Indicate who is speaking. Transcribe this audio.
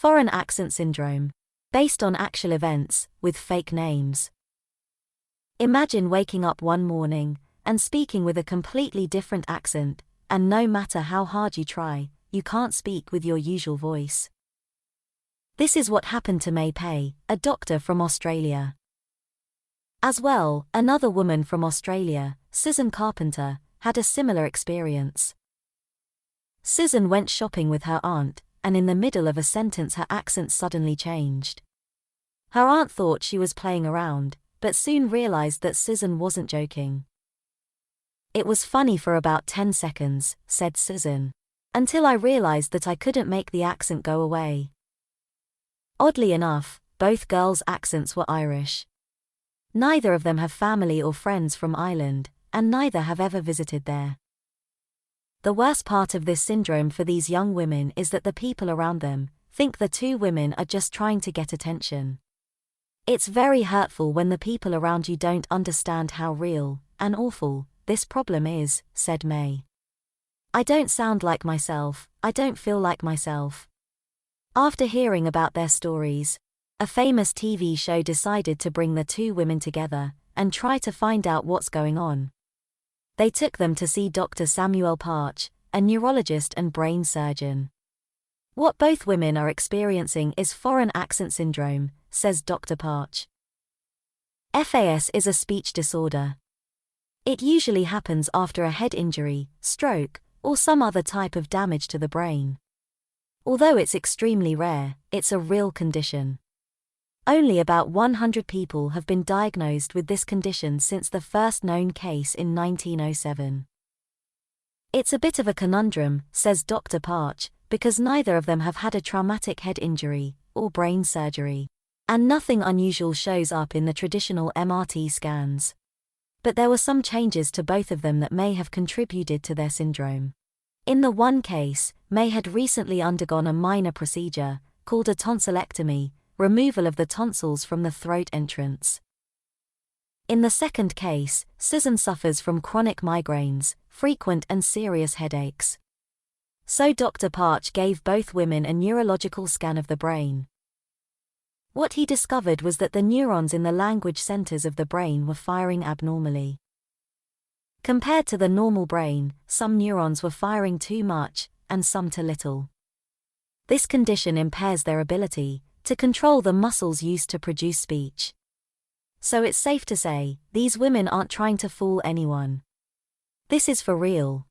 Speaker 1: Foreign accent syndrome. Based on actual events, with fake names. Imagine waking up one morning and speaking with a completely different accent, and no matter how hard you try, you can't speak with your usual voice. This is what happened to May Pei, a doctor from Australia. As well, another woman from Australia, Susan Carpenter, had a similar experience. Susan went shopping with her aunt, and in the middle of a sentence her accent suddenly changed. Her aunt thought she was playing around, but soon realized that Susan wasn't joking. "It was funny for about 10 seconds, said Susan. Until I realized that I couldn't make the accent go away." Oddly enough, both girls' accents were Irish. Neither of them have family or friends from Ireland, and neither have ever visited there. The worst part of this syndrome for these young women is that the people around them think the two women are just trying to get attention. It's very hurtful when the people around you don't understand how real and awful this problem is, said May. "I don't sound like myself, I don't feel like myself." After hearing about their stories, a famous TV show decided to bring the two women together and try to find out what's going on. They took them to see Dr. Samuel Parch, a neurologist and brain surgeon. "What both women are experiencing is foreign accent syndrome," says Dr. Parch. FAS is a speech disorder. It usually happens after a head injury, stroke, or some other type of damage to the brain. Although it's extremely rare, it's a real condition. Only about 100 people have been diagnosed with this condition since the first known case in 1907. "It's a bit of a conundrum," says Dr. Parch, "because neither of them have had a traumatic head injury or brain surgery, and nothing unusual shows up in the traditional MRT scans. But there were some changes to both of them that may have contributed to their syndrome. In the one case, May had recently undergone a minor procedure, called a tonsillectomy, removal of the tonsils from the throat entrance. In the second case, Susan suffers from chronic migraines, frequent and serious headaches. So Dr. Parch gave both women a neurological scan of the brain. What he discovered was that the neurons in the language centers of the brain were firing abnormally. Compared to the normal brain, some neurons were firing too much, and some too little. This condition impairs their ability to control the muscles used to produce speech. So it's safe to say, these women aren't trying to fool anyone. This is for real.